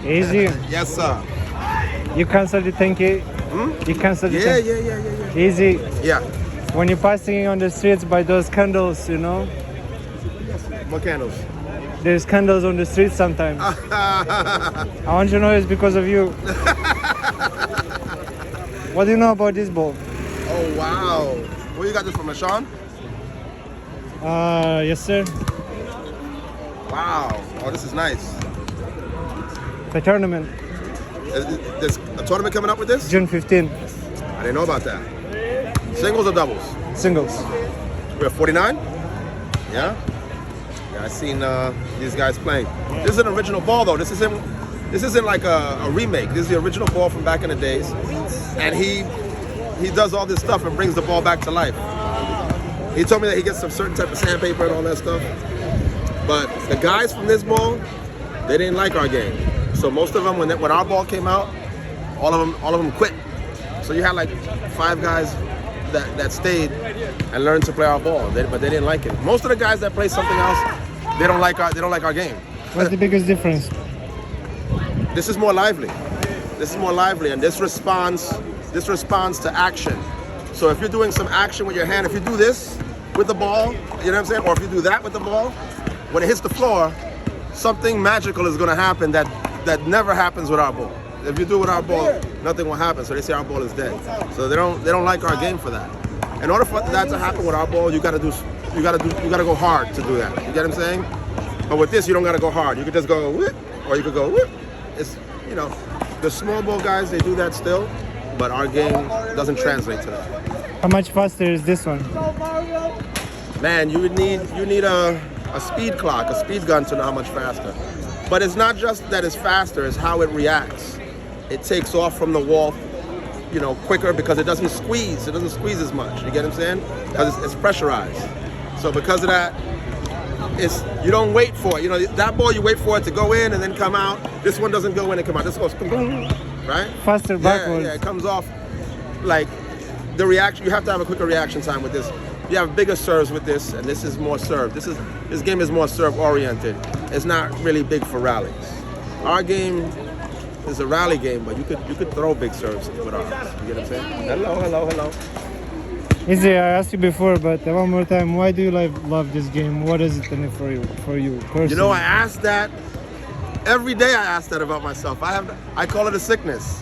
Easy. Yes, sir. You cancel the 10K? You cancel the Yeah, 10K? yeah. Easy. Yeah. When you're passing on the streets by those candles, you know, What candles? there's candles on the streets sometimes. I want you to know it's because of you. What do you know about this ball? Oh, wow. Where you got this from, Sean? Yes, sir. Wow. Oh, this is nice. The tournament, There's a tournament coming up with this? June 15, I didn't know about that. Singles or doubles? singles. We're 49? Yeah? Yeah, I seen these guys playing. This is an original ball though. This isn't like a remake. This is the original ball from back in the days. And he does all this stuff and brings the ball back to life. He told me that he gets some certain type of sandpaper and all that stuff. But the guys from this ball, they didn't like our game. So most of them, when our ball came out, all of them quit. So you had like 5 guys that stayed and learned to play our ball, but they didn't like it. Most of the guys that play something else, they don't like our game. What's the biggest difference? This is more lively. And this responds to action. So if you're doing some action with your hand, if you do this with the ball, you know what I'm saying? Or if you do that with the ball, when it hits the floor, something magical is gonna happen that never happens with our ball. If you do it with our ball, nothing will happen. So they say our ball is dead. So they don't like our game for that. In order for that to happen with our ball, you gotta go hard to do that. You get what I'm saying? But with this, you don't gotta go hard. You could just go whip, or you could go whip. It's, you know, the small ball guys, they do that still, but our game doesn't translate to that. How much faster is this one? Man, you need a speed clock, a speed gun to know how much faster. But it's not just that it's faster, it's how it reacts. It takes off from the wall, you know, quicker because it doesn't squeeze. It doesn't squeeze as much. You get what I'm saying? Because it's pressurized. So because of that, you don't wait for it. You know, that ball you wait for it to go in and then come out. This one doesn't go in and come out. This goes boom, right? Faster backwards. Yeah, it comes off like the reaction. You have to have a quicker reaction time with this. You have bigger serves with this, and this is more serve. This game is more serve oriented. It's not really big for rallies. Our game is a rally game, but you could throw big serves with ours. You get what I'm saying? Hello. Easy, I asked you before, but one more time, why do you love this game? What is it in it for you personally? You know, I ask that every day. I ask that about myself. I call it a sickness.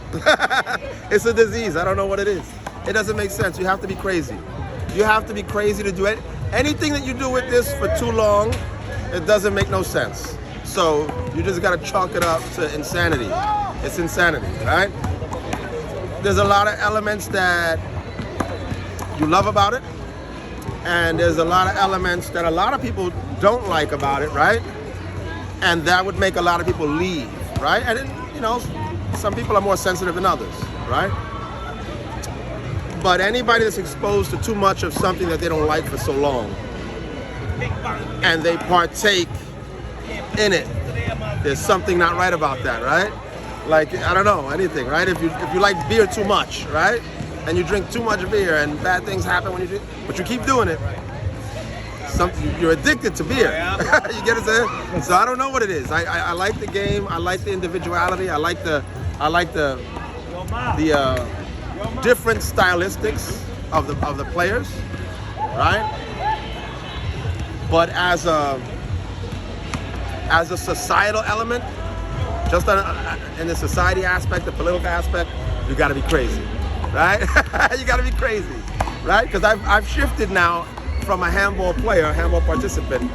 It's a disease. I don't know what it is. It doesn't make sense. You have to be crazy. You have to be crazy to do it. Anything that you do with this for too long, it doesn't make no sense. So you just gotta chalk it up to insanity. It's insanity, right? There's a lot of elements that you love about it, and there's a lot of elements that a lot of people don't like about it, right? And that would make a lot of people leave, right? And you know, some people are more sensitive than others, right? But anybody that's exposed to too much of something that they don't like for so long, and they partake in it, there's something not right about that, right? Like, I don't know, anything, right? If you like beer too much, right? And you drink too much beer and bad things happen when you drink, but you keep doing it, you're addicted to beer. You get what I'm saying? So I don't know what it is. I like the game. I like the individuality. I like the different stylistics of the players, right? But as a societal element, just in the society aspect, the political aspect, you got to be crazy, right? You got to be crazy, right? Because I've shifted now from a handball player, a handball participant,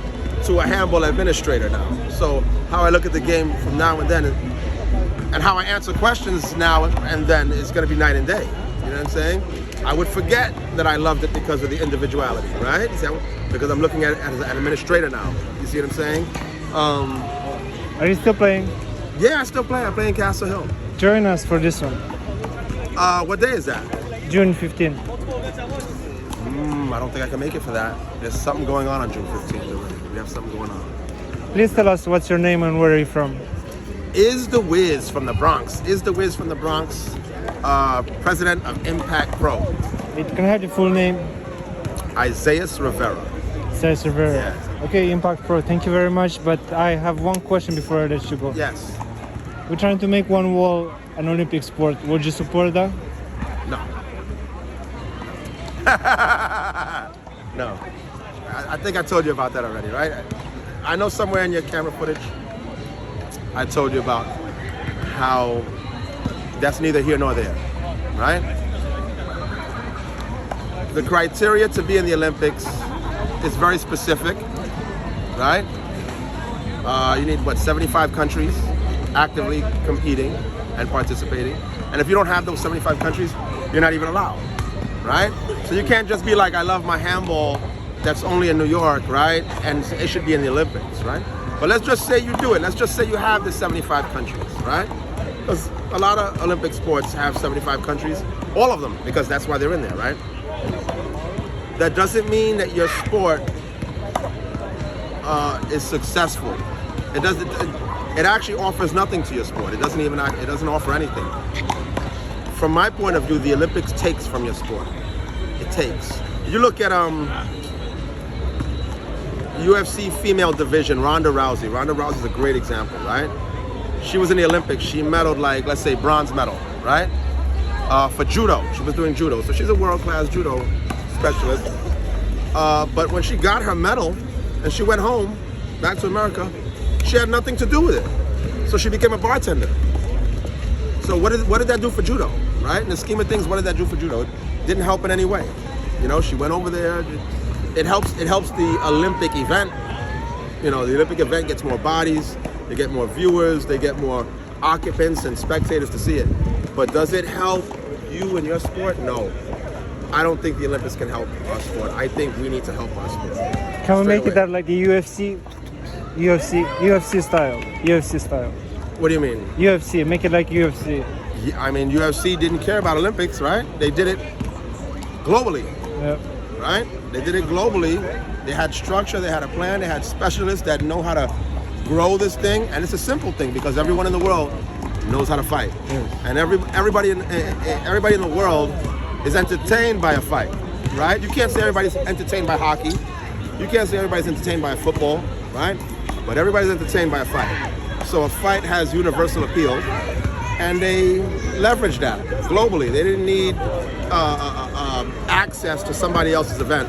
to a handball administrator now. So how I look at the game from now and then, and how I answer questions now and then is going to be night and day. You know what I'm saying? I would forget that I loved it because of the individuality, right? Because I'm looking at it as an administrator now. You see what I'm saying? Are you still playing? Yeah, I still play. I play in Castle Hill. Join us for this one. What day is that? June 15. I don't think I can make it for that. There's something going on June 15th already. We have something going on. Please tell us what's your name and where are you from? Is the Wiz from the Bronx. Is the Wiz from the Bronx. President of Impact Pro. It can I have the full name. Isaias Rivera. Isaias Rivera. Yeah. Okay, Impact Pro, thank you very much. But I have one question before I let you go. Yes. We're trying to make one wall an Olympic sport. Would you support that? No. No. I think I told you about that already, right? I know somewhere in your camera footage, I told you about how that's neither here nor there, right? The criteria to be in the Olympics is very specific, right? You need, 75 countries actively competing and participating. And if you don't have those 75 countries, you're not even allowed, right? So you can't just be like, I love my handball that's only in New York, right? And it should be in the Olympics, right? But let's just say you do it. Let's just say you have the 75 countries, right? Because a lot of Olympic sports have 75 countries, all of them, because that's why they're in there, right? That doesn't mean that your sport is successful. It doesn't. It actually offers nothing to your sport. It doesn't offer anything. From my point of view, the Olympics takes from your sport. It takes. You look at UFC female division, Ronda Rousey. Ronda Rousey is a great example, right? She was in the Olympics. She medaled, like, let's say, bronze medal, right? For judo, she was doing judo. So she's a world-class judo specialist. But when she got her medal and she went home, back to America, she had nothing to do with it. So she became a bartender. So what did that do for judo, right? In the scheme of things, what did that do for judo? It didn't help in any way. You know, she went over there. It helps the Olympic event. You know, the Olympic event gets more bodies, they get more viewers, they get more occupants and spectators to see it. But does it help you and your sport? No. I don't think the Olympics can help our sport. I think we need to help our sport. Can we make it that like the UFC style? What do you mean? UFC, make it like UFC. Yeah, I mean, UFC didn't care about Olympics, right? They did it globally, Yep. right? They did it globally. They had structure, they had a plan, they had specialists that know how to grow this thing. And it's a simple thing because everyone in the world knows how to fight. Yes. And everybody in the world is entertained by a fight, right? You can't say everybody's entertained by hockey. You can't say everybody's entertained by football, right? But everybody's entertained by a fight. So a fight has universal appeal, and they leverage that globally. They didn't need access to somebody else's event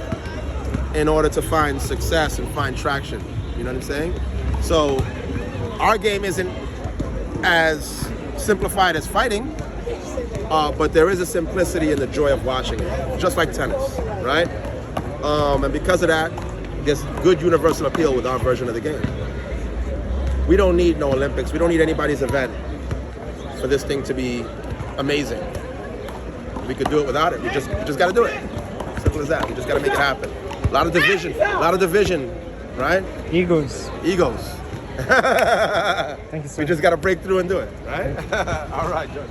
in order to find success and find traction. You know what I'm saying? So our game isn't as simplified as fighting, but there is a simplicity in the joy of watching it, just like tennis, right? And because of that, there's good universal appeal with our version of the game. We don't need no Olympics. We don't need anybody's event for this thing to be amazing. We could do it without it. We just got to do it. Simple as that. We just got to make it happen. A lot of division, right? Egos. Egos. Thank you so We much. just got to break through and do it, right? All right, George.